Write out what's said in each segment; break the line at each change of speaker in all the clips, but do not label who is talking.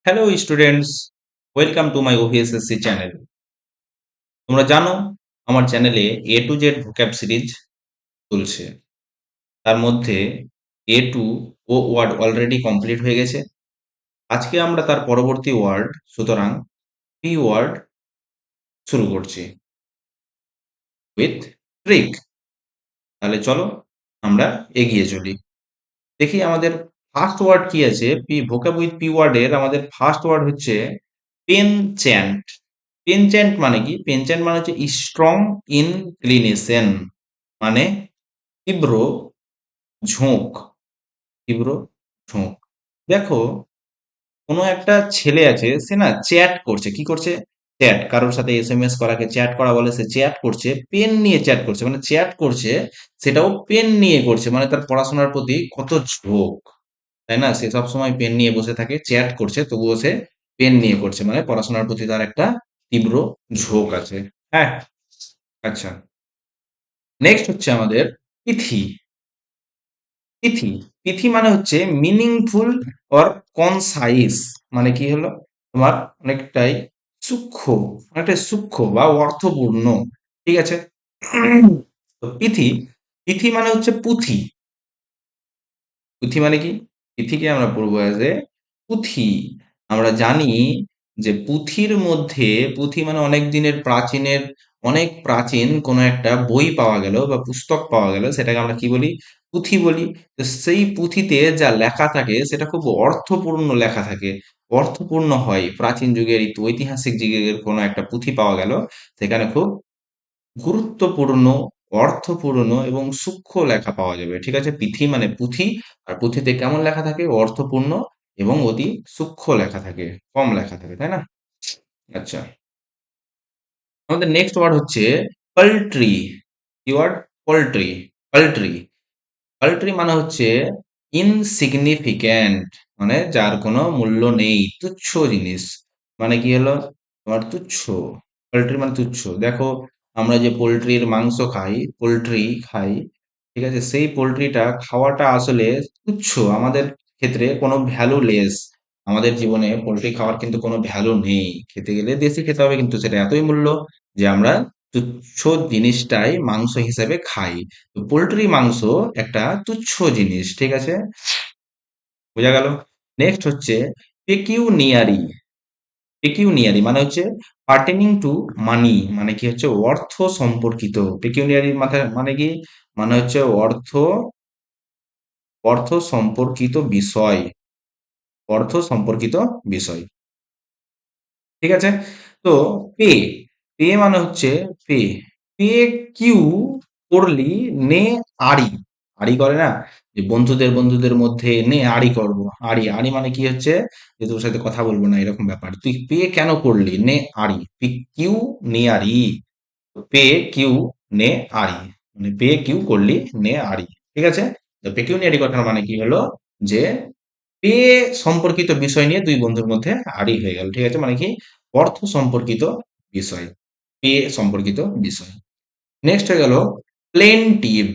Hello students, welcome to my OVSSC channel. তোমরা জানো আমার চ্যানেলে A to Z vocab series চলছে। তার মধ্যে A to O word already complete হয়ে গেছে। আজকে আমরা তার পরবর্তী ওয়ার্ড, সুতরাং পি ওয়ার্ড শুরু করছি উইথ ট্রিক। তাহলে চলো আমরা এগিয়ে চলি। দেখি আমাদের ফার্স্ট ওয়ার্ড কি আছে। পি ভোক্যাব উইথ পি ওয়ার্ডের আমাদের ফার্স্ট ওয়ার্ড হচ্ছে পেনচ্যান্ট। পেনচ্যান্ট মানে কি? পেনচ্যান্ট মানে হচ্ছে স্ট্রং ইনক্লিনেশন, মানে তীব্র ঝোঁক। তীব্র ঝোঁক। দেখো, কোনো একটা ছেলে আছে, সে না চ্যাট করছে। কি করছে? চ্যাট। কারোর সাথে এসএমএস করাকে চ্যাট করা বলে। সে চ্যাট করছে, পেন নিয়ে চ্যাট করছে, মানে চ্যাট করছে, সেটাও পেন নিয়ে করছে। মানে তার পড়াশোনার প্রতি কত ঝোঁক, তাই না? সে সবসময় পেন নিয়ে বসে থাকে, চ্যাট করছে তবুও সে পেন নিয়ে করছে, মানে পড়াশোনার প্রতি তার একটা তীব্র ঝোঁক আছে। হ্যাঁ, আচ্ছা। নেক্সট হচ্ছে আমাদের তিথি। তিথি। তিথি মানে হচ্ছে মিনিংফুল অর কনসাইজ। মানে কি হলো? তোমার অনেকটাই সূক্ষ্ম, অনেকটাই সূক্ষ্ম বা অর্থপূর্ণ। ঠিক আছে? তো তিথি, তিথি মানে হচ্ছে পুঁথি। পুঁথি মানে কি? তিথিকে আমরা পড়বো অ্যাজ এ পুঁথি। আমরা জানি যে পুঁথির মধ্যে, পুঁথি মানে অনেক দিনের প্রাচীনের, অনেক প্রাচীন কোনো একটা বই পাওয়া গেল বা পুস্তক পাওয়া গেল, সেটাকে আমরা কি বলি? পুঁথি বলি। তো সেই পুঁথিতে যা লেখা থাকে সেটা খুব অর্থপূর্ণ লেখা থাকে, অর্থপূর্ণ হয়। প্রাচীন যুগের ঐতিহাসিক যুগের কোনো একটা পুঁথি পাওয়া গেল, সেখানে খুব গুরুত্বপূর্ণ, অর্থপূর্ণ এবং সূক্ষ্ম লেখা পাওয়া যাবে। ঠিক আছে? পিথি মানে পুঁথি। আর পুঁথিতে কেমন লেখা থাকে? অর্থপূর্ণ এবং অতি সূক্ষ্ম লেখা থাকে, কম লেখা থাকে, তাই না? আচ্ছা, আমাদের নেক্সট ওয়ার্ড হচ্ছে পোল্ট্রি। কি ওয়ার্ড? পোল্ট্রি। পোল্ট্রি। পোল্ট্রি মানে হচ্ছে ইনসিগনিফিক্যান্ট, মানে যার কোনো মূল্য নেই, তুচ্ছ জিনিস। মানে কি হলো? তোমার তুচ্ছ। পোল্ট্রি মানে তুচ্ছ। দেখো, আমরা যে পোল্ট্রির মাংস খাই, পোল্ট্রি খাই, ঠিক আছে, সেই পোল্ট্রিটা খাওয়াটা আসলে তুচ্ছ। আমাদের ক্ষেত্রে কোনো ভ্যালু লেস। আমাদের জীবনে পোল্ট্রি খাওয়ার কিন্তু কোনো ভ্যালু নেই। খেতে গেলে দেশি খেতে হবে, কিন্তু সেটা এতই মূল্য যে আমরা তুচ্ছ জিনিসটাই মাংস হিসেবে খাই। তো পোল্ট্রি মাংস একটা তুচ্ছ জিনিস। ঠিক আছে? বোঝা গেল? নেক্সট হচ্ছে পেকিউনিয়ারি। পেকিউনিয়ারি মানে হচ্ছে পার্টেনিং টু মানি, মানে কি হচ্ছে? অর্থ সম্পর্কিত। পেকিউনিয়ারি মাথায় মানে কি? মানে হচ্ছে অর্থ, অর্থ সম্পর্কিত বিষয়। অর্থ সম্পর্কিত বিষয়। ঠিক আছে? তো পে, পে মানে হচ্ছে পে। পে কিউ করলি নে আড়ি। আড়ি করে না, যে বন্ধুদের বন্ধুদের মধ্যে নে আড়ি করবো। আড়ি, আড়ি মানে কি হচ্ছে? যে তোর সাথে কথা বলবো না, এরকম ব্যাপার। তুই পে কেন করলি? নে আড়ি। পে কিউ নে আড়ি। পে কিউ নে আড়ি, মানে পে কিউ করলি নে আড়ি। ঠিক আছে? তো পেকিউনিয়ারি কথার মানে কি হলো? যে পে সম্পর্কিত বিষয় নিয়ে দুই বন্ধুর মধ্যে আড়ি হয়ে গেল। ঠিক আছে? মানে কি? অর্থ সম্পর্কিত বিষয়, পে সম্পর্কিত বিষয়। নেক্সট হয়ে গেল প্লেনটিভ।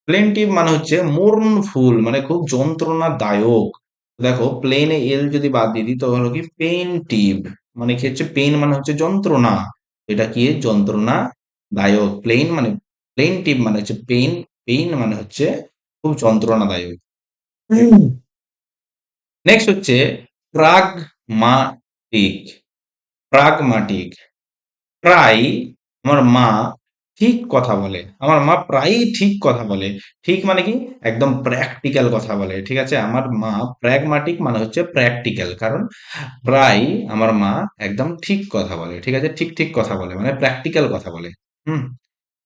প্লেনটিভ মানে হচ্ছে মোর্নফুল, মানে খুব যন্ত্রণাদায়ক। দেখো, প্লেনে এল যদি বাদ দিয়ে দিই তো হলো কি পেইনটিভ। মানে কি হচ্ছে? পেইন মানে হচ্ছে যন্ত্রণা, এটা কি? যন্ত্রণাদায়ক। প্লেন মানে, প্লেনটিভ মানে হচ্ছে পেইন, পেইন মানে হচ্ছে খুব যন্ত্রণাদায়ক। নেক্সট হচ্ছে প্রাগমাটিক। প্রাগমাটিক। প্রায়, আমার মা ঠিক কথা বলে। আমার মা প্রায়ই ঠিক কথা বলে। ঠিক মানে কি? একদম প্র্যাকটিক্যাল কথা বলে। ঠিক আছে? আমার মা প্র্যাগমাটিক মানে হচ্ছে প্র্যাকটিক্যাল। কারণ প্রায় আমার মা একদম ঠিক কথা বলে। ঠিক আছে? ঠিক ঠিক কথা বলে, মানে প্র্যাকটিক্যাল কথা বলে। হুম,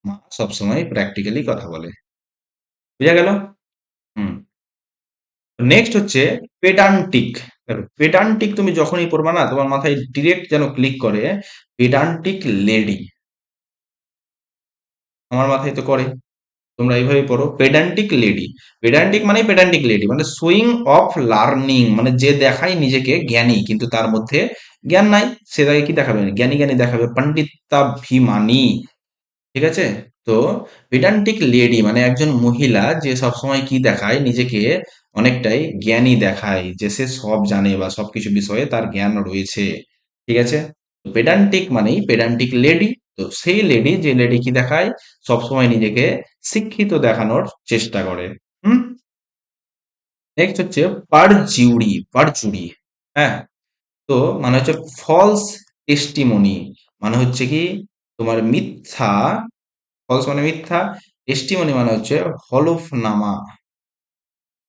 মা সবসময় প্র্যাকটিক্যালি কথা বলে। বুঝা গেল? হুম। নেক্সট হচ্ছে পেডান্টিক। পেডান্টিক তুমি যখনই পড়বা না, তোমার মাথায় ডিরেক্ট যেন ক্লিক করে পেডান্টিক লেডি। আমার মাথায় তো করে। তোমরা এইভাবে পড়ো পেডান্টিক লেডি। পেডান্টিক মানে পেডান্টিক লেডি, মানে শোয়িং অফ লার্নিং, মানে যে দেখায় নিজেকে জ্ঞানী কিন্তু তার মধ্যে জ্ঞান নাই, সে তাকে কি দেখাবে? জ্ঞানী জ্ঞানী দেখাবে, পণ্ডিতাভিমানী। ঠিক আছে? তো পেডান্টিক লেডি মানে একজন মহিলা যে সবসময় কি দেখায়, নিজেকে অনেকটাই জ্ঞানী দেখায়, যে সে সব জানে বা সবকিছু বিষয়ে তার জ্ঞান রয়েছে। ঠিক আছে? পেডান্টিক মানেই পেডান্টিক লেডি। তো সেই লেডি, যে লেডি কি দেখায়, সবসময় নিজেকে শিক্ষিত দেখানোর চেষ্টা করে। হুম। নেক্সট হচ্ছে পারজিউরি। পারজুরি, হ্যাঁ। তো মানে হচ্ছে ফলস টেস্টিমনি, মানে হচ্ছে কি তোমার মিথ্যা। ফলস মানে মিথ্যা, টেস্টিমনি মানে হচ্ছে হলফনামা,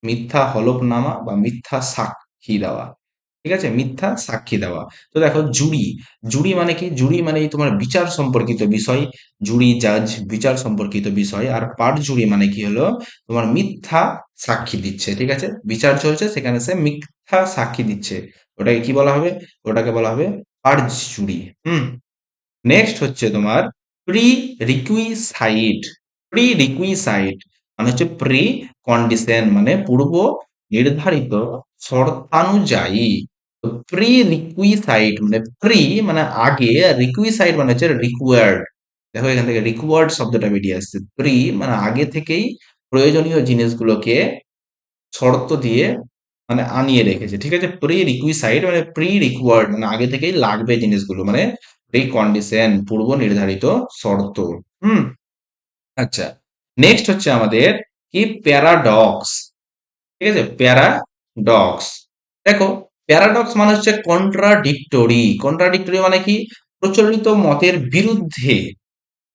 মিথ্যা হলফনামা বা মিথ্যা সাক্ষী দেওয়া। ঠিক আছে? মিথ্যা সাক্ষী দেওয়া। তো দেখো জুরি, জুরি মানে কি? জুরি মানে তোমার বিচার সম্পর্কিত বিষয়। জুরি, জাজ, বিচার সম্পর্কিত বিষয়। আর পারজুরি মানে কি হলো, তোমার মিথ্যা সাক্ষী দিচ্ছে। ঠিক আছে? বিচার চলছে, সেখানে সে মিথ্যা সাক্ষী দিচ্ছে। ওটাকে কি বলা হবে? ওটাকে বলা হবে পারজুরি। হুম। নেক্সট হচ্ছে তোমার প্রি রিকুইসাইট। প্রি রিকুইসাইট মানে হচ্ছে প্রি কন্ডিশন, মানে পূর্ব নির্ধারিত শর্তানুযায়ী। তো প্রি রিকুইসাইট মানে প্রি মানে আগে, রিকুইসাইট মানে হচ্ছে রিকোয়ার্ড। দেখো এখান থেকে রিকোয়ার্ড শব্দটা বেরিয়ে আসছে। প্রি মানে আগে থেকেই প্রয়োজনীয় জিনিসগুলোকে শর্ত দিয়ে মানে আনিয়ে রেখেছে। ঠিক আছে? প্রি রিকুইসাইট মানে প্রি রিকোয়ার্ড মানে আগে থেকেই লাগবে জিনিসগুলো, মানে প্রি কন্ডিশন, পূর্ব নির্ধারিত শর্ত। হুম। আচ্ছা, নেক্সট হচ্ছে আমাদের কি প্যারাডক্স। ঠিক আছে? প্যারাডক্স। দেখো, প্যারাডক্স মানে হচ্ছে কন্ট্রাডিক্টরি। কন্ট্রাডিক্টরি মানে কি? প্রচলিত মতের বিরুদ্ধে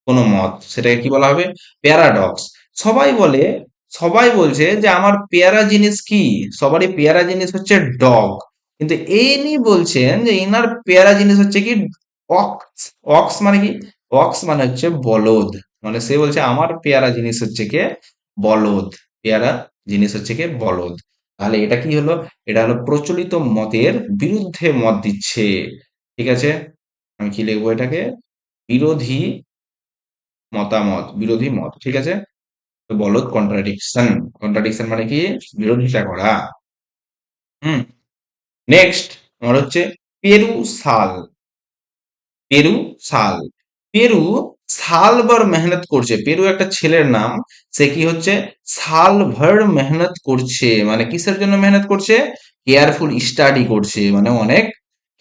কোনো মত, সেটাকে কি বলা হবে? প্যারাডক্স। সবাই বলে, সবাই বলছে যে আমার পেয়ারা জিনিস কি, সবারই পেয়ারা জিনিস হচ্ছে ডগ, কিন্তু ইনি বলছেন যে ইনার পেয়ারা জিনিস হচ্ছে কি অক্স। অক্স মানে কি? অক্স মানে হচ্ছে বলদ। মানে সে বলছে আমার পেয়ারা জিনিস হচ্ছে কি বলদ, পেয়ারা জিনিস হচ্ছে কি বলদ। তাহলে এটা কি হলো? এটা হলো প্রচলিত মতের বিরুদ্ধে মত দিচ্ছে। ঠিক আছে? আমি কি লিখবো এটাকে? বিরোধী মতামত, বিরোধী মত। ঠিক আছে? তো বলো কন্ট্রাডিকশন। কন্ট্রাডিকশন মানে কি? বিরোধিতা করা। হুম। নেক্সট আমার হচ্ছে পেরু সাল। পেরু সাল। পেরু সাল ভর মেহনত করছে। পেরু একটা ছেলের নাম। সে কি হচ্ছে? সাল ভর মেহনত করছে, মানে কিসের জন্য মেহনত করছে? কেয়ারফুল স্টাডি করছে, মানে অনেক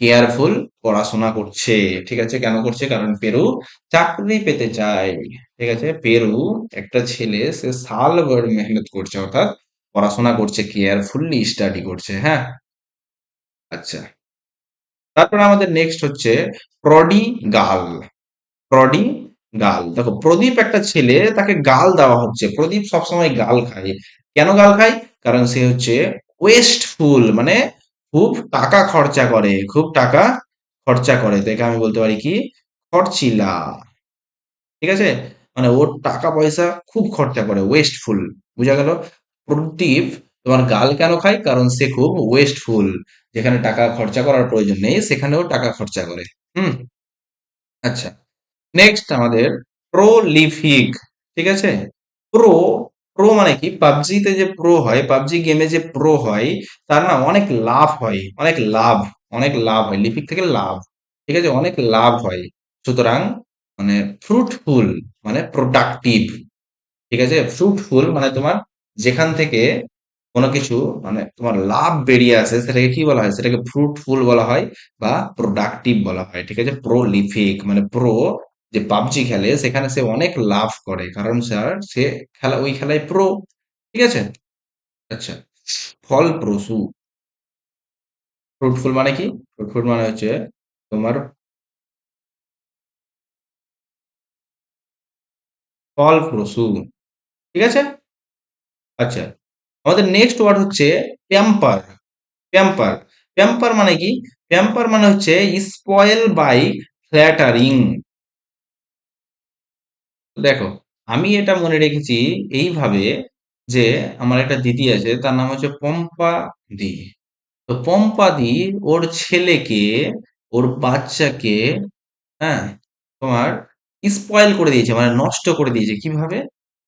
কেয়ারফুল পড়াশোনা করছে। ঠিক আছে? কেন করছে? কারণ পেরু চাকরি পেতে চায়। ঠিক আছে? পেরু একটা ছেলে, সে সাল ভর মেহনত করছে, অর্থাৎ পড়াশোনা করছে, কেয়ারফুলি স্টাডি করছে। হ্যাঁ। আচ্ছা, তারপরে আমাদের নেক্সট হচ্ছে প্রডিগাল। প্রডিগাল। দেখো, প্রদীপ একটা ছেলে, তাকে গাল দেওয়া হচ্ছে। প্রদীপ সবসময় গাল খায়। কেন গাল খায়? কারণ সে হচ্ছে ওয়েস্টফুল, মানে খুব টাকা খরচা করে, খুব টাকা খরচা করে। তো একে আমি বলতে পারি কি খরচিলা। ঠিক আছে? মানে ওর টাকা পয়সা খুব খরচা করে, ওয়েস্টফুল। বুঝা গেল? প্রদীপ তোমার গাল কেন খায়? কারণ সে খুব ওয়েস্টফুল, যেখানে টাকা খরচা করার প্রয়োজন নেই সেখানেও টাকা খরচা করে। হুম। আচ্ছা, নেক্সট আমাদের প্রোলিফিক। ঠিক আছে? প্রো, প্রো মানে কি? পাবজিতে যে প্রো হয়, পাবজি গেমে যে প্রো হয়, তার না অনেক লাভ হয়, অনেক লাভ, অনেক লাভ হয়। লিপিক থেকে লাভ। ঠিক আছে? অনেক লাভ হয়। সুতরাং মানে ফ্রুটফুল মানে প্রোডাক্টিভ। ঠিক আছে? ফ্রুটফুল মানে তোমার যেখান থেকে কোনো কিছু মানে তোমার লাভ বেরিয়ে আসে, সেটাকে কি বলা হয়? সেটাকে ফ্রুটফুল বলা হয় বা প্রোডাক্টিভ বলা হয়। ঠিক আছে? প্রোলিফিক মানে প্রো, যে পাবজি খেলে সেখানে সে অনেক লাভ করে, কারণ স্যার সে খেলা, ওই খেলায় প্রো। ঠিক আছে? আচ্ছা, ফলপ্রসূ। ফ্রুটফুল মানে কি? ফ্রুটফুল মানে হচ্ছে তোমার ফলপ্রসূ। ঠিক আছে? আচ্ছা, আমাদের নেক্সট ওয়ার্ড হচ্ছে প্যাম্পার। প্যাম্পার। প্যাম্পার মানে কি? প্যাম্পার মানে হচ্ছে স্পয়েল বাই ফ্ল্যাটারিং। দেখো, আমি এটা মনে রেখেছি এইভাবে, যে আমার একটা দিদি আছে, তার নাম হচ্ছে পম্পা দি। তো পম্পা দি ওর ছেলেকে, ওর বাচ্চাকে, হ্যাঁ, তোমার স্পয়েল করে দিয়েছে, মানে নষ্ট করে দিয়েছে। কিভাবে?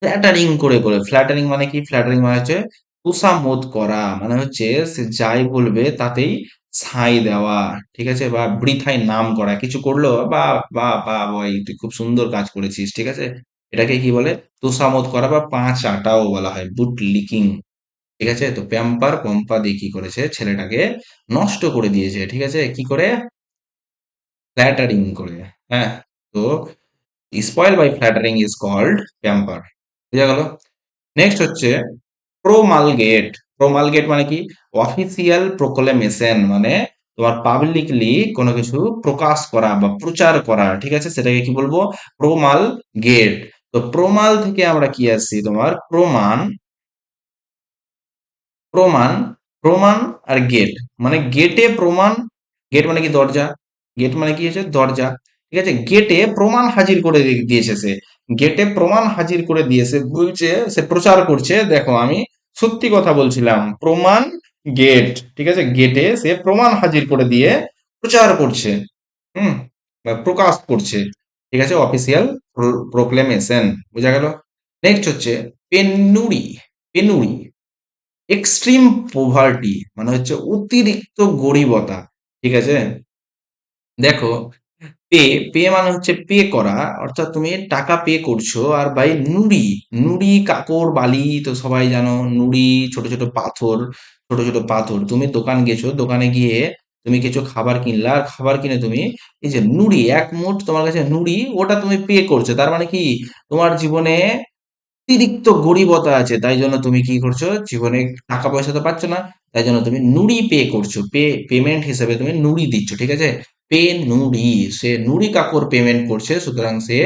ফ্ল্যাটারিং করে করে। ফ্ল্যাটারিং মানে কি? ফ্ল্যাটারিং মানে হচ্ছে তোষামোদ করা, মানে হচ্ছে সে যাই বলবে তাতেই ছাই দেওয়া। ঠিক আছে? বা বৃথায় নাম করা, কিছু করলো বা বা বা বই তুই খুব সুন্দর কাজ করেছিস। ঠিক আছে? এটাকে কি বলে? তোষামোদ করা বা পা চাটাও বলা হয়, বুট লিকিং। ঠিক আছে? তো প্যাম্পার পম্পা দিয়ে কি করেছে? ছেলেটাকে নষ্ট করে দিয়েছে। ঠিক আছে? কি করে? ফ্ল্যাটারিং করে। হ্যাঁ? তো spoil by flattering is called pamper। বুঝা গেল? নেক্সট হচ্ছে প্রোমালগেট। প্রোমালগেট মানে কি? অফিসিয়াল প্রোক্লেমেশন, মানে তোমার পাবলিকলি কোনো কিছু প্রকাশ করা বা প্রচার করা। ঠিক আছে? সেটাকে কি বলবো? প্রোমালগেট। তো প্রমাল থেকে আমরা কি আসছি? তোমার প্রমাণ, প্রমাণ, প্রমাণ আর গেট। মানে গেটে প্রমাণ, গেট মানে কি? দরজা। গেট মানে কি হচ্ছে? দরজা। ঠিক আছে? গেটে প্রমাণ হাজির করে দিয়েছে সে। গেটে প্রমাণ হাজির করে দিয়েছে বলছে, সে প্রচার করছে, দেখো আমি সত্যি কথা বলছিলাম। প্রমাণ গেট। ঠিক আছে? গেটে সে প্রমাণ হাজির করে দিয়ে প্রচার করছে। হুম, বা প্রকাশ করছে। ঠিক আছে? Official proclamation. বোঝা গেল? নেক্সট হচ্ছে পেনুরি। পেনুরি, এক্সট্রিম পোভার্টি মানে হচ্ছে অতিরিক্ত গরিবতা। ঠিক আছে? দেখো, পে, পে মানে হচ্ছে পে করা, অর্থাৎ তুমি টাকা পে করছো। আর ভাই নুড়ি, নুড়ি কাকর বালি তো সবাই জানো। নুড়ি, ছোট ছোট পাথর, ছোট ছোট পাথর। তুমি দোকান গেছো, দোকানে গিয়ে তুমি কিছু খাবার কিনলা, আর খাবার কিনে তুমি এই যে নুড়ি, এক মুঠ তোমার কাছে নুড়ি, ওটা তুমি পে করছো। তার মানে কি? তোমার জীবনে অতিরিক্ত গরিবতা আছে, তাই জন্য তুমি কি করছো? জীবনে টাকা পয়সা তো পাচ্ছ না, তাই জন্য তুমি নুড়ি পে করছো। পেমেন্ট হিসেবে তুমি নুড়ি দিচ্ছ। ঠিক আছে? পে নুড়ি, সে নুড়ি কাকুর পেমেন্ট করছে, সুতরাং সে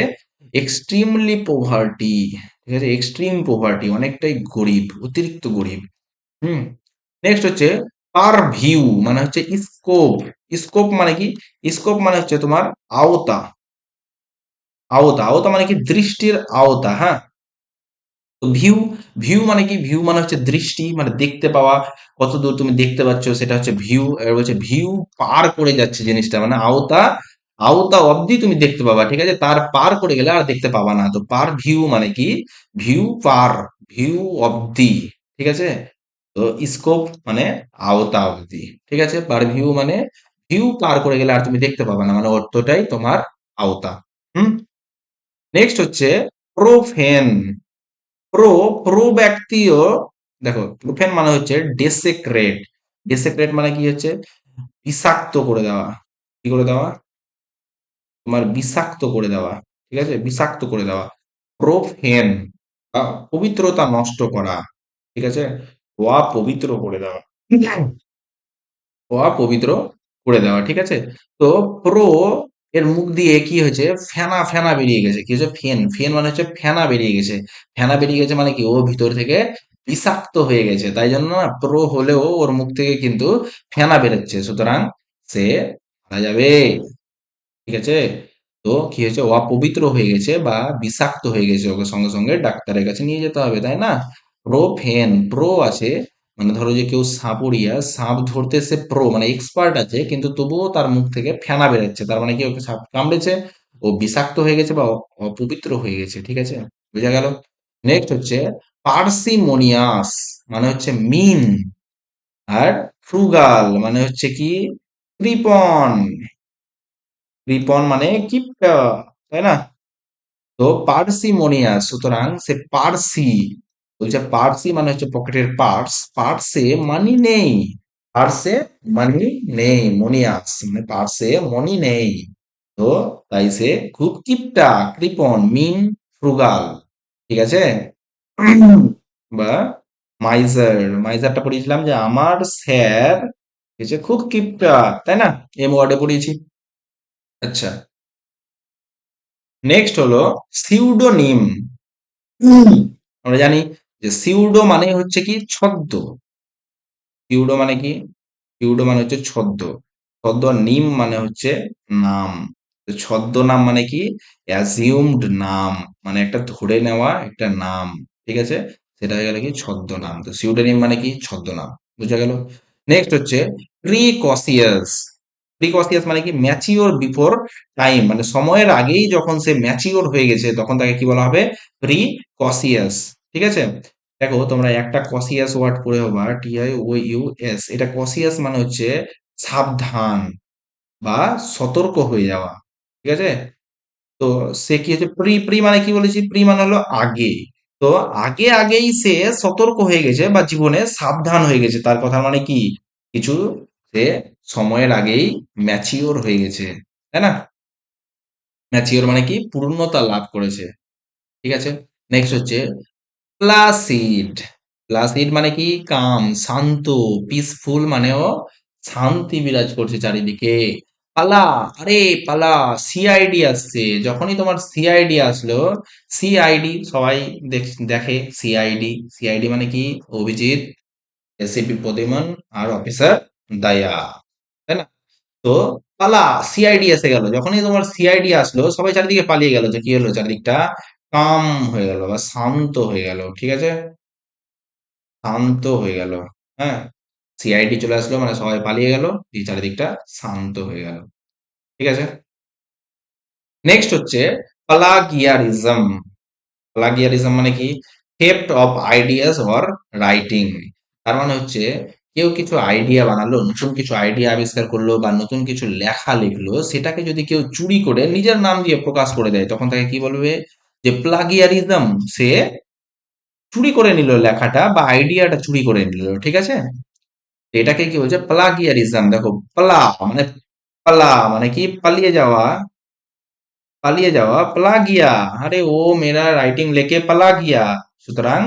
এক্সট্রিমলি পোভার্টি। ঠিক আছে? এক্সট্রিম পোভার্টি, অনেকটাই গরিব, অতিরিক্ত গরিব। হুম। নেক্সট হচ্ছে পার ভিউ মানে হচ্ছে স্কোপ। স্কোপ মানে কি? স্কোপ মানে হচ্ছে তোমার আওতা। আওতা, আওতা মানে কি? দৃষ্টির আওতা। হ্যাঁ? তো ভিউ, ভিউ মানে কি? ভিউ মানে হচ্ছে দৃষ্টি, মানে দেখতে পাওয়া। কতদূর তুমি দেখতে পাচ্ছ সেটা হচ্ছে ভিউ। এবার হচ্ছে ভিউ পার করে যাচ্ছে জিনিসটা, মানে আওতা, আওতা অবধি তুমি দেখতে পাবা। ঠিক আছে? তার পার করে গেলে আর দেখতে পাবা না। তো পার ভিউ মানে কি? ভিউ পার, ভিউ অবধি। ঠিক আছে? তো স্কোপ মানে আওতা অবধি। ঠিক আছে? পার ভিউ মানে ভিউ পার করে গেলে আর তুমি দেখতে পাবা না, মানে অতটাই তোমার আওতা। হুম। নেক্সট হচ্ছে প্রোফেন। প্রো, প্রো ব্যক্তিও, দেখো প্রোফেন মানে হচ্ছে ডেসেক্রেট। ডেসেক্রেট মানে কি হচ্ছে? বিষাক্ত করে দেওয়া। কি করে দেওয়া? তোমার বিষাক্ত করে দেওয়া। ঠিক আছে? বিষাক্ত করে দেওয়া। প্রোফেন, পবিত্রতা নষ্ট করা। ঠিক আছে? অপবিত্র করে দেওয়া, অপবিত্র করে দেওয়া। ঠিক আছে? তো প্রো এর মুখ দিয়ে কি হয়েছে? ফেনা, ফেনা বেরিয়ে গেছে। কি হচ্ছে? ফেন, ফেন মানে হচ্ছে ফেনা বেরিয়ে গেছে। ফেনা বেরিয়ে গেছে মানে কি? ও ভিতর থেকে বিষাক্ত হয়ে গেছে, তাই জন্য না প্রো হলেও ওর মুখ থেকে কিন্তু ফেনা বেরোচ্ছে, সুতরাং সে মারা যাবে। ঠিক আছে? তো কি হয়েছে? ও অপবিত্র হয়ে গেছে বা বিষাক্ত হয়ে গেছে, ওকে সঙ্গে সঙ্গে ডাক্তারের কাছে নিয়ে যেতে হবে, তাই না? প্রোফেন, প্রো আছে, মানে ধরো যে কেউ সাপুরিয়া, সাপ ধরতে সে প্রো মানে এক্সপার্ট আছে, কিন্তু তবুও তার মুখ থেকে ফেনা বেরোচ্ছে, তার মানে কি? ওকে সাপ কামড়েছে, ও বিষাক্ত হয়ে গেছে বা অপবিত্র হয়ে গেছে। ঠিক আছে? বুঝা গেল? নেক্সট হচ্ছে পার্সিমোনিয়াস মানে হচ্ছে মিন। আর ফ্রুগাল মানে হচ্ছে কি? কৃপণ। কৃপণ মানে কিপটা, তাই না? তো পার্সিমোনিয়াস, সুতরাং সে পার্সি, বলছে পার্সি মানে হচ্ছে পকেটের পার্স, পার্সে মানি নেই। পার্সে মানি নেই, মনিয়াস মানে পার্সে মনি নেই। তো তাই সে খুব কিপটা, কৃপণ, মিন, ফ্রুগাল। ঠিক আছে? বা মাইজার, মাইজারটা পড়িয়েছিলাম যে আমার স্যার হচ্ছে খুব কিপটা, তাই না? এম ওয়ার্ডে পড়িয়েছি। আচ্ছা, নেক্সট হলো সিউডোনিম। আমরা জানি যে সিউডো মানে হচ্ছে কি? ছদ্ম। সিউডো মানে কি? সিউডো মানে হচ্ছে ছদ্ম। ছদ্ম, নিম মানে হচ্ছে নাম। তো ছদ্মনাম মানে কি? অ্যাজিউমড নাম, মানে একটা ধরে নেওয়া একটা নাম। ঠিক আছে? সেটা হয়ে গেল কি? ছদ্মনাম। তো সিউডোনিম মানে কি? ছদ্মনাম। বুঝা গেল? নেক্সট হচ্ছে প্রিকসিয়াস। প্রিকসিয়াস মানে কি? ম্যাচিওর বিফোর টাইম, মানে সময়ের আগেই যখন সে ম্যাচিওর হয়ে গেছে তখন তাকে কি বলা হবে? প্রিকসিয়াস। ঠিক আছে? দেখো তোমরা একটা কসিয়াস ওয়ার্ড পড়ে হবা, TIOUS। এটা কসিয়াস মানে হচ্ছে সাবধান বা সতর্ক হয়ে যাওয়া। ঠিক আছে? তো সে কি হচ্ছে, প্রি প্রি মানে কি বলেছি, প্রি মানে হলো আগে। তো আগে আগেই সে সতর্ক হয়ে গেছে বা জীবনে সাবধান হয়ে গেছে, তার কথা মানে কি, কিছু সে সময়ের আগেই ম্যাচিওর হয়ে গেছে, তাই না? ম্যাচিওর মানে কি, পূর্ণতা লাভ করেছে। ঠিক আছে, নেক্সট হচ্ছে প্লাসিড। প্লাসিড মানে কি, কাম, শান্ত। পিসফুল মানেও শান্তি বিরাজ করছে চারিদিকে। পালা, আরে পালা, সিআইডি আসছে। যখনই তোমার সিআইডি আসলো, সিআইডি সবাই দেখে সিআইডি। সিআইডি মানে কি, অভিজিৎ, এসিপি প্রদ্যুম্ন আর অফিসার দায়া, তাই না? তো পালা, সিআইডি এসে গেল। যখনই তোমার সিআইডি আসলো, সবাই চারিদিকে পালিয়ে গেল। তো কি হলো, চারিদিকটা কাম হয়ে গেল বা শান্ত হয়ে গেল। ঠিক আছে, শান্ত হয়ে গেল। হ্যাঁ, সিআইডি চলে আসলো মানে সবাই পালিয়ে গেল, এই চারিদিকটা শান্ত হয়ে গেল। ঠিক আছে, নেক্সট হচ্ছে প্লাগিয়ারিজম। প্লাগিয়ারিজম মানে কি, theft of ideas or writing. তার মানে হচ্ছে কেউ কিছু আইডিয়া বানালো, নতুন কিছু আইডিয়া আবিষ্কার করলো বা নতুন কিছু লেখা লিখলো, সেটাকে যদি কেউ চুরি করে নিজের নাম দিয়ে প্রকাশ করে দেয়, তখন তাকে কি বলবে, যে প্লাগিয়ারিজম। সে চুরি করে নিল লেখাটা বা আইডিয়াটা চুরি করে নিল। ঠিক আছে, এটাকে কি বলছে, প্লাগিয়ারিজম। দেখো, মানে পালা মানে কি, পালিয়ে যাওয়া, পালিয়ে যাওয়া, প্লাগিয়া, আরে ও মেরা রাইটিং লেকে পালা গিয়া, সুতরাং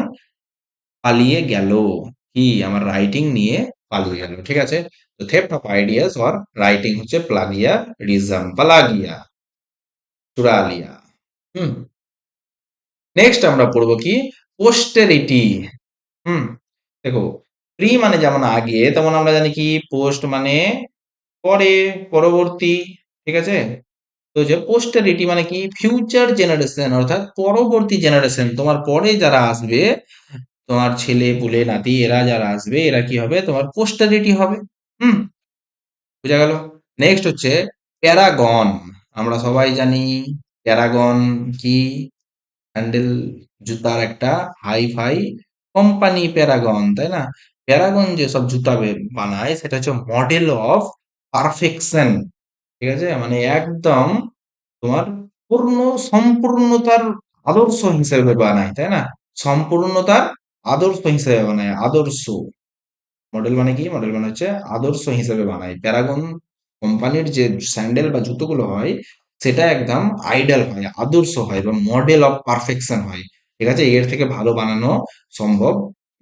পালিয়ে গেল, কি আমার রাইটিং নিয়ে পালিয়ে গেল। ঠিক আছে, তো theft of ideas or writing হচ্ছে প্লাগিয়ারিজম, পালাগিয়া, চুরা লিয়া। হুম, নেক্সট আমরা পড়বো কি, পোস্টেরিটি। হুম, দেখো, প্রি মানে যেমন আগে, তেমন আমরা জানি কি পোস্ট মানে পরে, পরবর্তী। ঠিক আছে, তো যে পোস্টেরিটি মানে কি, ফিউচার জেনারেশন, অর্থাৎ পরবর্তী জেনারেশন, তোমার পরে যারা আসবে, তোমার ছেলে পুলে নাতি, এরা যারা আসবে, এরা কি হবে, তোমার পোস্টেরিটি হবে। হুম, বুঝা গেল। নেক্সট হচ্ছে প্যারাগন। আমরা সবাই জানি প্যারাগন কি, স্যান্ডেল, জুতার একটা হাই ফাই কোম্পানি প্যারাগন, তাই না? প্যারাগন যেসব জুতা বানায়, সেটা হচ্ছে মডেল অফ পারফেকশন। ঠিক আছে, মানে একদম তোমার পূর্ণ সম্পূর্ণতার আদর্শ হিসেবে বানায়, তাই না? সম্পূর্ণতার আদর্শ হিসেবে বানায়, আদর্শ। মডেল মানে কি, মডেল মানে হচ্ছে আদর্শ হিসেবে বানায়। প্যারাগন কোম্পানির যে স্যান্ডেল বা জুতোগুলো হয়, সেটা একদম আইডাল হয়, আদর্শ হয় বা মডেল অফ পারফেকশন হয়। ঠিক আছে, এর থেকে ভালো বানানো সম্ভব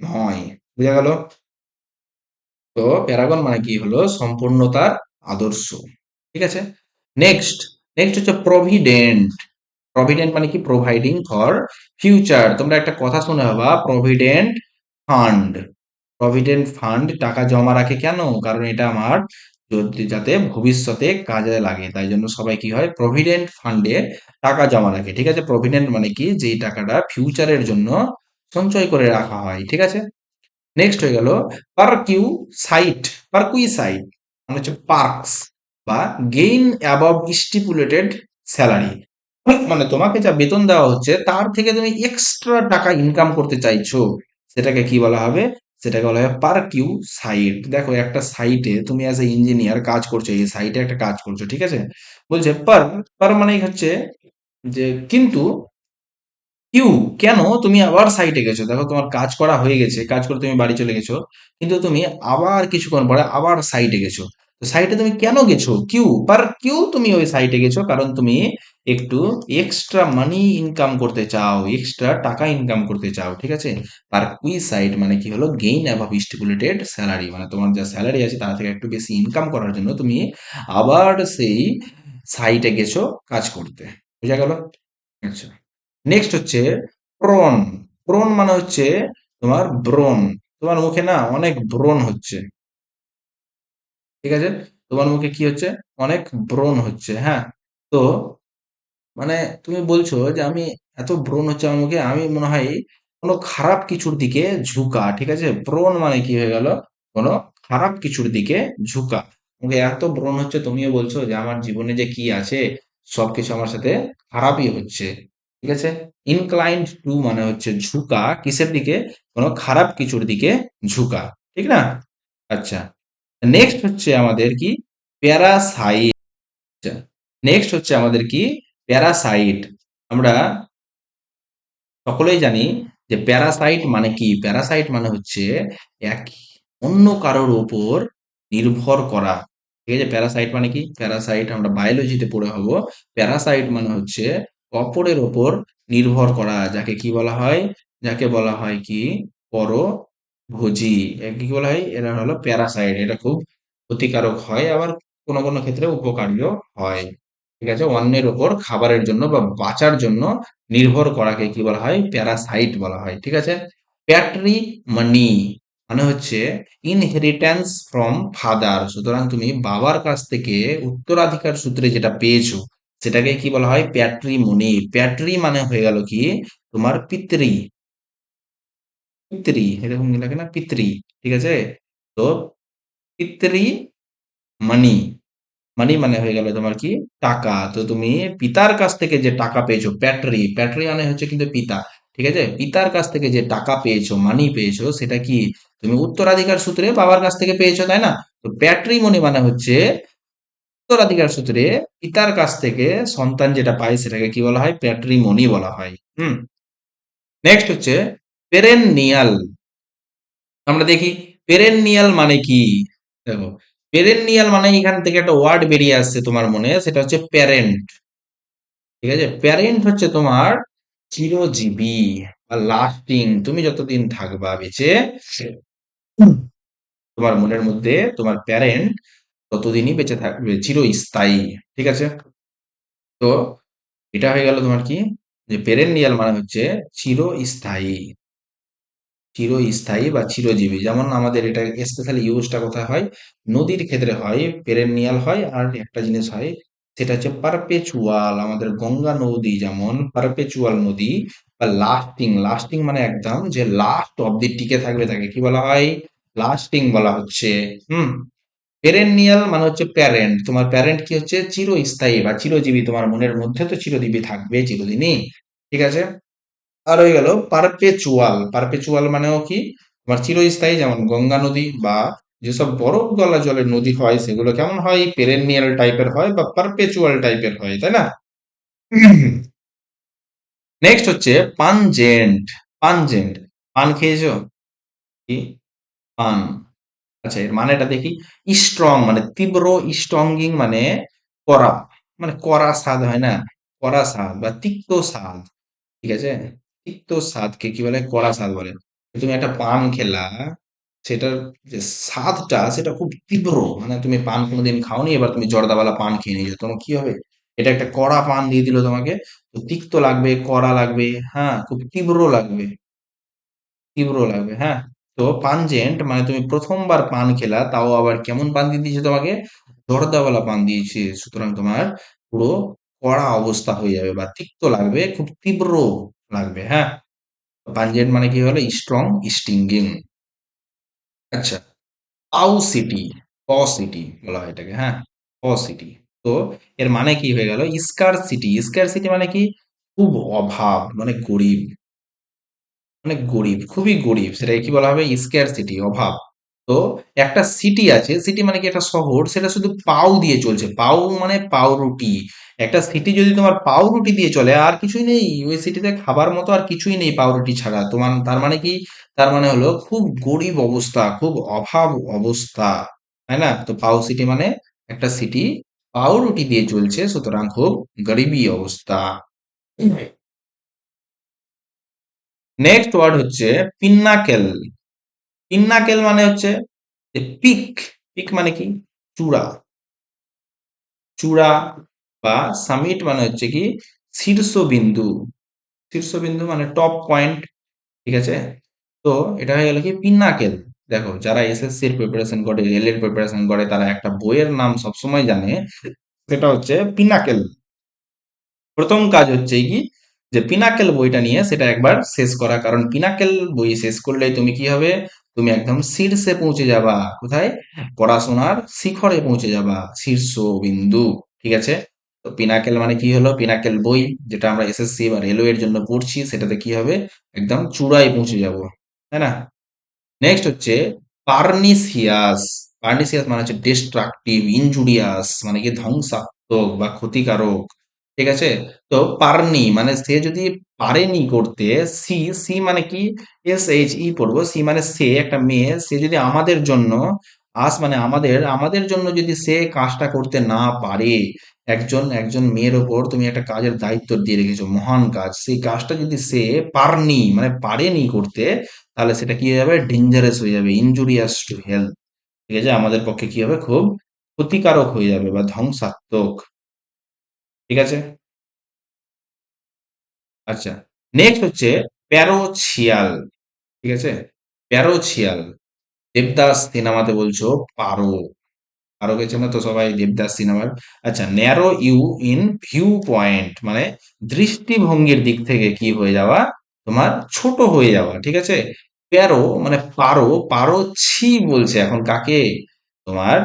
নয়। বুঝা গেল? তো প্যারাগন মানে কি হলো, সম্পূর্ণতার আদর্শ। ঠিক আছে, নেক্সট, নেক্সট হচ্ছে প্রভিডেন্ট। প্রভিডেন্ট মানে কি, প্রোভাইডিং ফর ফিউচার। তোমরা একটা কথা শুনে হবা, প্রভিডেন্ট ফান্ড। প্রভিডেন্ট ফান্ড টাকা জমা রাখে কেন, কারণ এটা আমার যাতে ভবিষ্যতে কাজে লাগে, তাই জন্য সবাই কি হয়, প্রভিডেন্ট ফান্ডে টাকা জমা রাখে। ঠিক আছে, প্রভিডেন্ট মানে কি, যেই টাকাটা ফিউচারের জন্য সঞ্চয় করে রাখা হয়। ঠিক আছে, নেক্সট হয়ে গেল পারকিউ সাইট। পারকুই সাইট মানে হচ্ছে পার্কস বা গেইন অ্যাবভ স্টিপুলেটেড স্যালারি। মানে তোমাকে যা বেতন দেওয়া হচ্ছে, তার থেকে তুমি এক্সট্রা টাকা ইনকাম করতে চাইছো, সেটাকে কি বলা হবে, সেটাকে বলা হবে পারকিউ সাইট। দেখো, একটা সাইটে তুমি অ্যাজ এ ইঞ্জিনিয়ার কাজ করছো, এই সাইটে একটা কাজ করছো। ঠিক আছে, বলছে পার, পার মানে হচ্ছে যে কিন্তু, কিউ কেন তুমি আবার সাইটে গেছো, দেখো তোমার কাজ করা হয়ে গেছে, কাজ করে তুমি বাড়ি চলে গেছো, কিন্তু তুমি আবার কিছুক্ষণ পরে আবার সাইটে গেছো। তো সাইটে তুমি কেন গেছো, কিউ পার কিউ তুমি ওই সাইটে গেছো, কারণ তুমি একটু এক্সট্রা মানি ইনকাম করতে চাও, এক্সট্রা টাকা ইনকাম করতে চাও। ঠিক আছে, পার কুই সাইট মানে কি হলো, গেইন অ্যাভাব স্টিপুলেটেড স্যালারি, মানে তোমার যা স্যালারি আছে তার থেকে একটু বেশি ইনকাম করার জন্য তুমি আবার সেই সাইটে গেছো কাজ করতে। বুঝা গেল? আচ্ছা, নেক্সট হচ্ছে প্রন। প্রন মানে হচ্ছে তোমার ব্রণ। তোমার মুখে না অনেক ব্রণ হচ্ছে। ঠিক আছে, তোমার মুখে কি হচ্ছে, অনেক ব্রণ হচ্ছে। হ্যাঁ, তো মানে তুমি বলছো যে আমি এত ব্রণ হচ্ছে আমার মুখে, আমি মনে হয় কোনো খারাপ কিছুর দিকে ঝুঁকা। ঠিক আছে, ব্রণ মানে কি হয়ে গেল, কোনো খারাপ কিছুর দিকে ঝুঁকা। মুখে এত ব্রণ হচ্ছে, তুমিও বলছো যে আমার জীবনে যে কি আছে, সবকিছু আমার সাথে খারাপই হচ্ছে। ঠিক আছে, ইনক্লাইন্ড টু মানে হচ্ছে ঝুঁকা, কিসের দিকে, কোনো খারাপ কিছুর দিকে ঝুঁকা। ঠিক না? আচ্ছা, নেক্সট হচ্ছে আমাদের কি, প্যারাসাইট। নেক্সট হচ্ছে আমাদের কি, প্যারাসাইট, আমরা সকলেই জানি যে প্যারাসাইট মানে কি। প্যারাসাইট মানে হচ্ছে এক অন্য কারোর উপর নির্ভর করা। ঠিক আছে, প্যারাসাইট মানে কি? প্যারাসাইট আমরা বায়োলজিতে পড়ে হব। প্যারাসাইট মানে হচ্ছে অপরের ওপর নির্ভর করা, যাকে কি বলা হয়? যাকে বলা হয় কি পরভোজী। একে কি বলা হয়? এরা হলো প্যারাসাইট। এটা খুব ক্ষতিকারক হয়, আবার কোনো কোনো ক্ষেত্রে উপকারীও হয়। ঠিক আছে, অন্যের ওপর খাবারের জন্য বা বাঁচার জন্য নির্ভর করাকে কি বলা হয়? প্যারাসাইট বলা হয়। ঠিক আছে, প্যাট্রিমনি মানে হচ্ছে ইনহেরিটেন্স ফ্রম ফাদার। সুতরাং তুমি বাবার কাছ থেকে উত্তরাধিকার সূত্রে যেটা পেয়েছো সেটাকে কি বলা হয়? প্যাট্রিমনি। প্যাট্রি মানে হয়ে গেল কি তোমার পিতৃ। পিতৃ এরকম লাগে না? পিতৃ। ঠিক আছে, তো পিতৃ মানি, মানি মানে হয়ে গেল তোমার কি? টাকা। তো তুমি পিতার কাছ থেকে যে টাকা পেয়েছো, প্যাট্রি, প্যাট্রি মানে হচ্ছে কিন্তু পিতা। ঠিক আছে, পিতার কাছ থেকে যে টাকা পেয়েছো, মানি পেয়েছো, সেটা কি তুমি উত্তরাধিকার সূত্রে বাবার কাছ থেকে পেয়েছো, তাই না? তো প্যাট্রিমনি মানে হচ্ছে উত্তরাধিকার সূত্রে পিতার কাছ থেকে সন্তান যেটা পায় সেটাকে কি বলা হয়? প্যাট্রিমনি বলা হয়। নেক্সট হচ্ছে পেরেননিয়াল। আমরা দেখি পেরেননিয়াল মানে কি। দেখো, পেরেননিয়াল মানে এখান থেকে একটা ওয়ার্ড বেরিয়ে আসছে তোমার মনে, সেটা হচ্ছে প্যারেন্ট। ঠিক আছে, প্যারেন্ট হচ্ছে তোমার চিরজীবী বা লাস্টিং। তুমি যতদিন থাকবা বেঁচে, তোমার মনের মধ্যে তোমার প্যারেন্ট ততদিনই বেঁচে থাকবে, চিরস্থায়ী। ঠিক আছে, তো এটা হয়ে গেল তোমার কি, যে পেরেন্নিয়াল মানে হচ্ছে চিরস্থায়ী। চিরস্থায়ী বা চিরজীবী। যেমন আমাদের এটা স্পেশালি ইউজটা কোথায় হয়? নদীর ক্ষেত্রে হয়, পেরেনিয়াল হয়। আর একটা জিনিস হয়, সেটা হচ্ছে পারপেচুয়াল। আমাদের গঙ্গা নদী যেমন পারপেচুয়াল নদী, বা লাস্টিং। লাস্টিং মানে একদম যে লাস্ট অব্দি টিকে থাকবে তাকে কি বলা হয়? লাস্টিং বলা হচ্ছে। হুম পেরেনিয়াল মানে হচ্ছে প্যারেন্ট। তোমার প্যারেন্ট কি হচ্ছে? চিরস্থায়ী বা চিরজীবী। তোমার মনের মধ্যে তো চিরজীবী থাকবে চিরদিনই। ঠিক আছে, আর হয়ে গেল পারপেচুয়াল। পারপেচুয়াল মানেও কি তোমার চিরস্থায়ী। যেমন গঙ্গা নদী বা যেসব বরফ গলা জলের নদী হয় সেগুলো কেমন হয়? পেরেনিয়াল টাইপের হয় বা পারপেচুয়াল টাইপের হয়, তাই না? নেক্সট হচ্ছে পানজেন্ট। পানজেন্ট, পান খেয়েছো কি? পান, আচ্ছা এর মানেটা দেখি। স্ট্রং মানে তীব্র, স্ট্রঙ্গিং মানে কড়া, মানে কড়া স্বাদ হয় না? কড়া স্বাদ বা তিক্ত স্বাদ। ঠিক আছে, তিক্ত স্বাদকে কি বলে? কড়া স্বাদ বলে। তুমি একটা পান খেলা, সেটার যে স্বাদটা সেটা খুব তীব্র। মানে তুমি পান কোনোদিন খাওনি, এবার তুমি জর্দাওয়ালা পান খেয়ে নিয়েছো, তোমার কি হবে? এটা একটা কড়া পান দিয়ে দিল তোমাকে, তো তিক্ত লাগবে, কড়া লাগবে, হ্যাঁ খুব তীব্র লাগবে, তীব্র লাগবে, হ্যাঁ। তো পানজেন্ট মানে তুমি প্রথমবার পান খেলা, তাও আবার কেমন পান দিয়ে দিয়েছে তোমাকে? জর্দাওয়ালা পান দিয়েছে। সুতরাং তোমার পুরো কড়া অবস্থা হয়ে যাবে বা তিক্ত লাগবে, খুব তীব্র লাগবে, হ্যাঁ। পাঞ্জেন্ট মানে কি হলো? Strong, stinging. আচ্ছা, পাউসিটি, পসিটি বলা হয় এটাকে, হ্যাঁ, পসিটি। তো এর মানে কি হয়ে গেল? স্কারসিটি। স্কারসিটি মানে কি? খুব অভাব, মানে গরিব, মানে গরিব, খুবই গরিব, সেটাকে কি বলা হবে? স্কারসিটি, অভাব। তো একটা সিটি আছে, সিটি মানে কি একটা শহর, সেটা শুধু পাউ দিয়ে চলছে। পাউ মানে পাউরুটি। একটা সিটি যদি তোমার পাউরুটি দিয়ে চলে, আর কিছুই নেই ওই সিটিতে খাবার মতো, আর কিছুই নেই পাউরুটি ছাড়া, তোমার তার মানে কি? তার মানে হলো খুব গরিব অবস্থা, খুব অভাব অবস্থা, তাই না? তো পাউ সিটি মানে একটা সিটি পাউরুটি দিয়ে চলছে, সুতরাং খুব গরিবী অবস্থা। নেক্সট ওয়ার্ড হচ্ছে পিন্নাকেল। পিন্নাকেল মানে হচ্ছে যে পিক। পিক মানে কি? চূড়া, চূড়া বা সামিট মানে হচ্ছে কি? শীর্ষবিন্দু। শীর্ষবিন্দু মানে টপ পয়েন্ট। ঠিক আছে, তো এটা হয়ে গেল কি? পিন্নাকেল। দেখো, যারা এসএসসি এর প্রিপারেশন করে, রেল এর প্রিপারেশন করে, তারা একটা বইয়ের নাম সবসময় জানে, সেটা হচ্ছে পিনাকেল। প্রথম কাজ হচ্ছে কি, যে পিনাকেল বইটা নিয়ে সেটা একবার শেষ করা। কারণ পিনাকেল বই শেষ করলেই তুমি কি হবে? তুমি একদম শীর্ষে পৌঁছে যাবা। কোথায়? পড়াশোনার শিখরে পৌঁছে যাবা, শীর্ষ বিন্দু। ঠিক আছে, তো পিনাকেল মানে কি হলো? পিনাকেল বই যেটা আমরা এসএসসি বা রেলওয়ে এর জন্য পড়ছি, সেটাতে কি হবে? একদম চূড়ায় পৌঁছে যাব, তাই না? নেক্সট হচ্ছে পার্নিসিয়াস। পার্নিসিয়াস মানে হচ্ছে ডিস্ট্রাকটিভ, ইনজুরিয়াস মানে কি ধ্বংসাত্মক বা ক্ষতিকারক। ঠিক আছে? তো পারনি মানে সে যদি পারেনি করতে, সি, সি মানে কি? SHE পড়বো। সি মানে সে, একটা মেয়ে। সে যদি আমাদের জন্য, আস মানে আমাদের, আমাদের জন্য যদি সে কাজটা করতে না পারে, একজন মেয়ের ওপর তুমি একটা কাজের দায়িত্ব দিয়ে রেখেছো, মহান কাজ। সেই কাজটা যদি সে পারনি মানে পারেনি করতে, তাহলে সেটা কি হয়ে যাবে? ডেঞ্জারাস হয়ে যাবে, ইনজুরিয়াস টু হেলথ। ঠিক আছে? আমাদের পক্ষে কি হবে? খুব ক্ষতিকারক হয়ে যাবে বা ধ্বংসাত্মক। ঠিক আছে? আচ্ছা, নেক্সট হচ্ছে প্যারোছিয়াল। ঠিক আছে? প্যারোছিয়াল। দেবদাস সিনেমাতে বলছো পারো। পারো গেছে না তো সবাই দেবদাস সিনেমার। আচ্ছা, narrow you in view point মানে দৃষ্টিভঙ্গির দিক থেকে কি হয়ে যাওয়া? তোমার ছোট হয়ে যাওয়া। ঠিক আছে? প্যারো মানে পারো, পারো ছি বলছে এখন কাকে? তোমার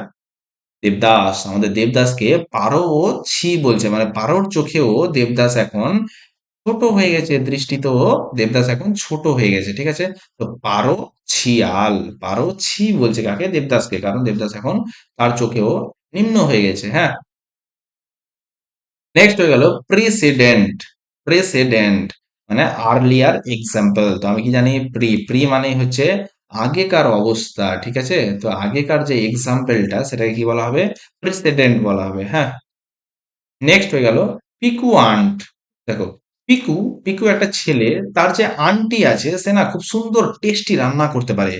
দেবদাস, আমাদের দেবদাসকে পারো ও ছি বলছে, মানে পারোর চোখেও দেবদাস এখন ছোট হয়ে গেছে, দৃষ্টিতেও দেবদাস এখন ছোট হয়ে গেছে। ঠিক আছে? তো পারো ছিয়াল, পারো ছি বলছে কাকে? দেবদাসকে, কারণ দেবদাস এখন তার চোখেও নিম্ন হয়ে গেছে। হ্যাঁ, নেক্সট হয়ে গেল প্রিসিডেন্ট। প্রেসিডেন্ট মানে আর্লিয়ার এক্সাম্পল। তো আমি কি জানি? প্রি, প্রি মানে হচ্ছে আগেকার অবস্থা। ঠিক আছে? তো আগেকার যে এক্সাম্পলটা সেটাকে কি বলা হবে? প্রেসিডেন্ট বলা হবে। হ্যাঁ, নেক্সট হয়ে গেল পিকু আন্ট। দেখো, পিকু, পিকু একটা ছেলে, তার যে আন্টি আছে সে না খুব সুন্দর টেস্টি রান্না করতে পারে।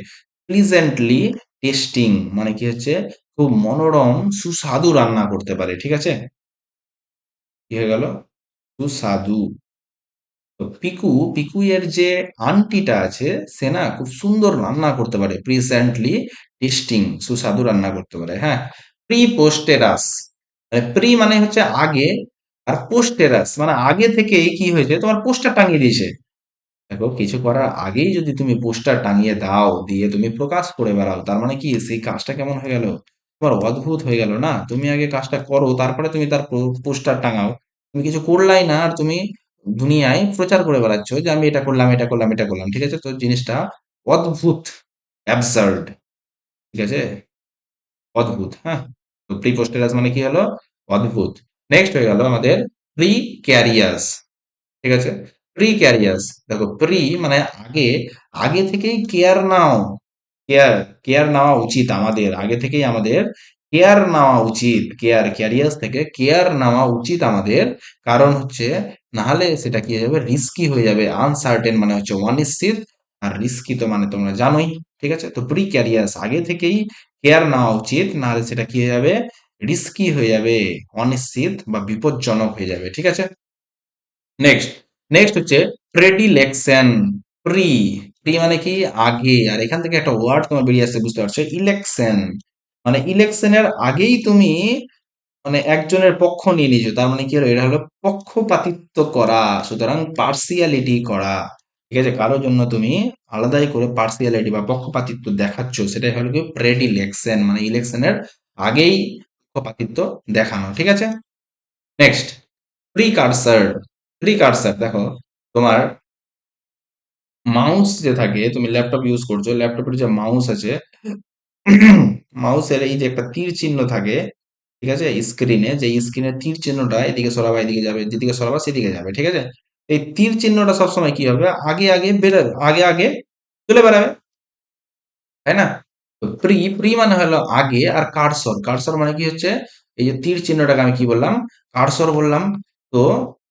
প্লিজেন্টলি টেস্টিং মানে কি হচ্ছে? খুব মনোরম সুস্বাদু রান্না করতে পারে। ঠিক আছে? কি হয়ে গেল? সুস্বাদু। তো পিকু, পিকু এর যে আন্টিটা আছে সে না খুব সুন্দর রান্না করতে পারে, প্রিসেন্টলি টেস্টিং সুস্বাদু রান্না করতে পারে। হ্যাঁ, প্রি পোস্টেরাস মানে প্রি মানে হচ্ছে আগে, আর পোস্টেরাস মানে আগে থেকেই কি হয়েছে? তোমার পোস্টার টাঙিয়ে দিয়েছে। দেখো, কিছু করার আগেই যদি তুমি পোস্টার টাঙিয়ে দাও, দিয়ে তুমি প্রকাশ করে বেড়াও, তার মানে কি সেই কাজটা কেমন হয়ে গেল? তোমার অদ্ভুত হয়ে গেল না? তুমি আগে কাজটা করো, তারপরে তুমি তার পোস্টার টাঙাও। তুমি কিছু করলাই না, আর তুমি দুনিয়ায় প্রচার করে বেড়াচ্ছ যে আমি এটা করলাম, এটা করলাম, এটা করলাম। ঠিক আছে? তো জিনিসটা অদ্ভুত, অ্যাবসার্ড। ঠিক আছে? অদ্ভুত। হ্যাঁ, তো প্রি পোস্টেরাস মানে কি হলো? অদ্ভুত। নেক্সট হয়ে গেল আমাদের প্রি ক্যারিয়াস। ঠিক আছে? প্রিক্যারিয়াস। দেখো, প্রি মানে আগে, আগে থেকেই কেয়ার নাও। কেয়ার, কেয়ার নেওয়া উচিত আমাদের। আগে থেকেই আমাদের কেয়ার নেওয়া উচিত। কেয়ার, ক্যারিয়াস থেকে কেয়ার নেওয়া উচিত আমাদের। কারণ হচ্ছে নাহলে সেটা কি হয়ে যাবে? রিস্কি হয়ে যাবে। আনসার্টেন মানে হচ্ছে অনিশ্চিত, আর রিস্কি তো মানে তোমরা জানোই। ঠিক আছে? তো প্রিক্যারিয়াস আগে থেকেই কেয়ার নেওয়া উচিত, নাহলে সেটা কি হয়ে যাবে? রিস্কি হয়ে যাবে, অনিশ্চিত বা বিপজ্জনক হয়ে যাবে। ঠিক আছে? নেক্সট, নেক্সট হচ্ছে প্রেডিলেকশন। প্রি, প্রি মানে কি? আগে। আর এখান থেকে একটা ওয়ার্ড তোমার বেরিয়ে আসছে, বুঝতে পারছো? ইলেকশন মানে ইলেকশনের আগেই তুমি মানে একজনের পক্ষ নিয়ে নিয়েছো, তার মানে কি হলো? এটা হলো পক্ষপাতিত্ব করা। সুতরাং পার্সিয়ালিটি করা। ঠিক আছে? কারোর জন্য তুমি আলাদাই করে পার্সিয়ালিটি বা পক্ষপাতিত্ব দেখাচ্ছ, সেটাই হলো কি প্রেডিলেকশন মানে ইলেকশনের আগেই পক্ষপাতিত্ব দেখানো। ঠিক আছে? নেক্সট, প্রিকারসর। প্রিকারসর দেখো, তোমার মাউস যে থাকে, তুমি ল্যাপটপ ইউজ করছো, ল্যাপটপের যে মাউস আছে, মাউসের এই যে একটা তীর চিহ্ন থাকে, ঠিক আছে? স্ক্রিনে যে স্ক্রিনের তীর চিহ্নটা এদিকে সরাবা এদিকে যাবে, যেদিকে সরাবা সেদিকে যাবে। ঠিক আছে? এই তীর চিহ্নটা সবসময় কি হবে? আগে আগে বেরোবে, আগে আগে চলে বেড়াবে। তাই না? তো প্রি, প্রি মানে হলো আগে, আর কার্সর, কার্সর মানে কি হচ্ছে? এই যে তীর চিহ্নটাকে আমি কি বললাম? কার্সর বললাম। তো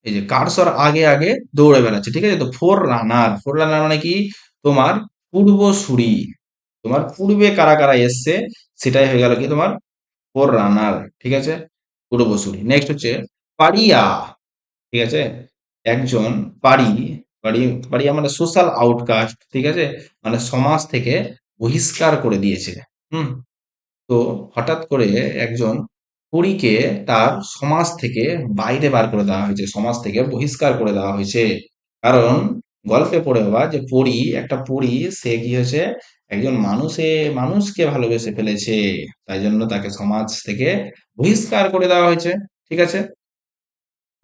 এই যে কার্সর আগে আগে দৌড়ে বেড়াচ্ছে। ঠিক আছে? তো ফোর রানার, ফোর রানার মানে কি? তোমার পূর্বসূরি, তোমার পূর্বে কারা কারা এসছে সেটাই হয়ে গেল কি তোমার ফোর রানার। ঠিক আছে? পূর্বসূরি। নেক্সট হচ্ছে পারিয়া। ঠিক আছে? একজন পারি, পারি, পারিয়া মানে সোশ্যাল আউটকাস্ট। ঠিক আছে? মানে সমাজ থেকে বহিষ্কার করে দিয়েছে। হুম, তো হঠাৎ করে একজন পরীকে তার সমাজ থেকে বাইরে বার করে দেওয়া হয়েছে, সমাজ থেকে বহিষ্কার করে দেওয়া হয়েছে। কারণ গল্পে পড়ে বাবা যে পরী, একটা পরী, সে কি হয়েছে? একজন মানুষকে ভালোবেসে ফেলেছে, তাই জন্য তাকে সমাজ থেকে বহিষ্কার করে দেওয়া হয়েছে। ঠিক আছে?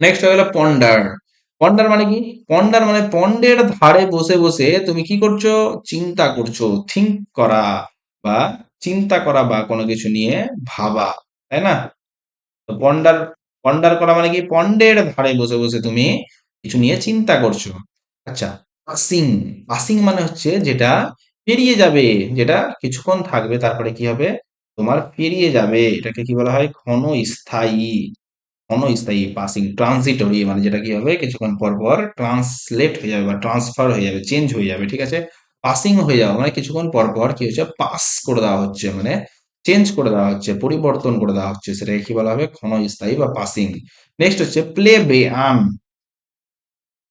নেক্সট হয়ে গেল পন্ডার। পন্ডার মানে কি? পন্ডার মানে পন্ডের ধারে বসে বসে তুমি কি করছো? চিন্তা করছো, থিঙ্ক করা বা চিন্তা করা বা কোনো কিছু নিয়ে ভাবা। তাই না? তো পন্ডার পন্ডার করা মানে কি? পন্ডের ধারে বসে বসে তুমি কিছু নিয়ে চিন্তা করছো। আচ্ছা, পাসিং। পাসিং মানে হচ্ছে যেটা পেরিয়ে যাবে, যেটা কিছুক্ষণ থাকবে তারপরে কি হবে? তোমার পেরিয়ে যাবে। এটাকে কি বলা হয়? ক্ষণস্থায়ী। ক্ষণস্থায়ী পাসিং, ট্রানজিটরি মানে যেটা কি হবে? কিছুক্ষণ পর পর ট্রান্সলেট হয়ে যাবে বা ট্রান্সফার হয়ে যাবে, চেঞ্জ হয়ে যাবে। ঠিক আছে? পাসিং হয়ে যাওয়া মানে কিছুক্ষণ পর পর কি হচ্ছে? পাস করে দেওয়া হচ্ছে, মানে চেঞ্জ করে দেওয়া হচ্ছে, পরিবর্তন করে দেওয়া হচ্ছে। সেটাকে কি বলা হবে? ক্ষণস্থায়ী বা পাসিং। নেক্সট হচ্ছে প্লে বেয়ান।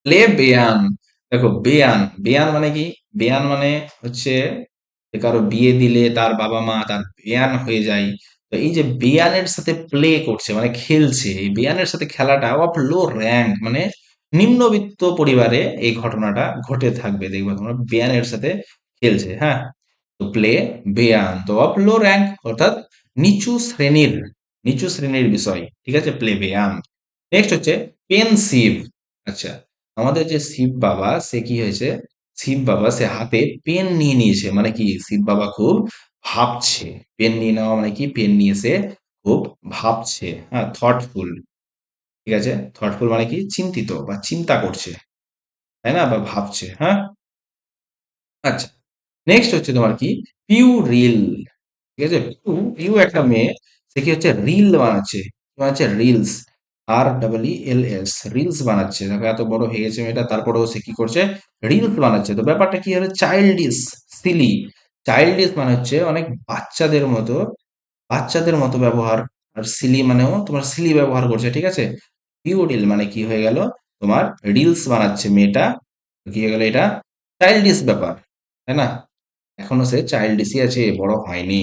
প্লে বেয়ান। দেখো বেয়ান, বেয়ান মানে কি? বেয়ান মানে হচ্ছে যে কারো বিয়ে দিলে তার বাবা মা তার বেয়ান হয়ে যায়। তো এই যে বেয়ানের সাথে প্লে করছে মানে খেলছে, এই বেয়ানের সাথে খেলাটা অফ লো র্যাঙ্ক মানে নিম্নবিত্ত পরিবারে এই ঘটনাটা ঘটে থাকবে, দেখবে তোমরা বেয়ানের সাথে খেলছে। হ্যাঁ, তো প্লে বেয়ান তো অফ লো র্যাঙ্ক, অর্থাৎ নিচু শ্রেণীর, নিচু শ্রেণীর বিষয়। ঠিক আছে? প্লে বেয়ান। নেক্সট হচ্ছে পেনসিভ। আচ্ছা, আমাদের যে শিব বাবা সে কি হয়েছে? শিব বাবা সে হাতে পেন নিয়ে নিয়েছে, মানে কি? শিব বাবা খুব ভাবছে। পেন নিয়ে নেওয়া মানে কি? পেন নিয়ে সে খুব ভাবছে। হ্যাঁ, থটফুল। ঠিক আছে? থটফুল মানে কি? চিন্তিত বা চিন্তা করছে, তাই না? বা ভাবছে। হ্যাঁ, আচ্ছা। নেক্সট হচ্ছে তোমার কি? পিউ রিল। ঠিক আছে? পিউ, পিউ একটা মেয়ে, সে কি হচ্ছে? রিল বানাচ্ছে। কি বানাচ্ছে? রিলস। REELS, রিলস বানাচ্ছে। দেখো এত বড় হয়ে গেছে মেয়েটা, তারপরেও সে কি করছে? রিলস বানাচ্ছে। তো ব্যাপারটা কি হলো? Childish, Seely. চাইল্ডিশ মানে হচ্ছে অনেক বাচ্চাদের মতো, বাচ্চাদের মতো ব্যবহার। আর সিলি মানেও তোমার সিলি ব্যবহার করছে। ঠিক আছে? পিউডিল মানে কি হয়ে গেল? তোমার রিলস বানাচ্ছে মেয়েটা। কি হয়ে গেল এটা? চাইল্ডিশ ব্যাপার, তাই না? এখনো সে চাইল্ডিশই আছে, বড় হয়নি।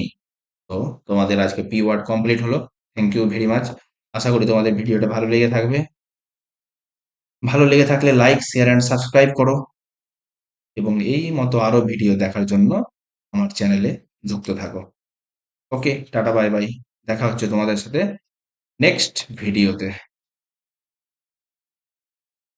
তো তোমাদের আজকে পি ওয়ার্ড কমপ্লিট হলো। Thank you very much. আশা করি তোমাদের ভিডিওটা ভালো লেগে থাকবে। ভালো লেগে থাকলে লাইক, শেয়ার অ্যান্ড সাবস্ক্রাইব করো, এবং এই মতো আরো ভিডিও দেখার জন্য আমার চ্যানেলে যুক্ত থাকো। ওকে, টাটা, বাই বাই। দেখা হচ্ছে তোমাদের সাথে নেক্সট ভিডিওতে।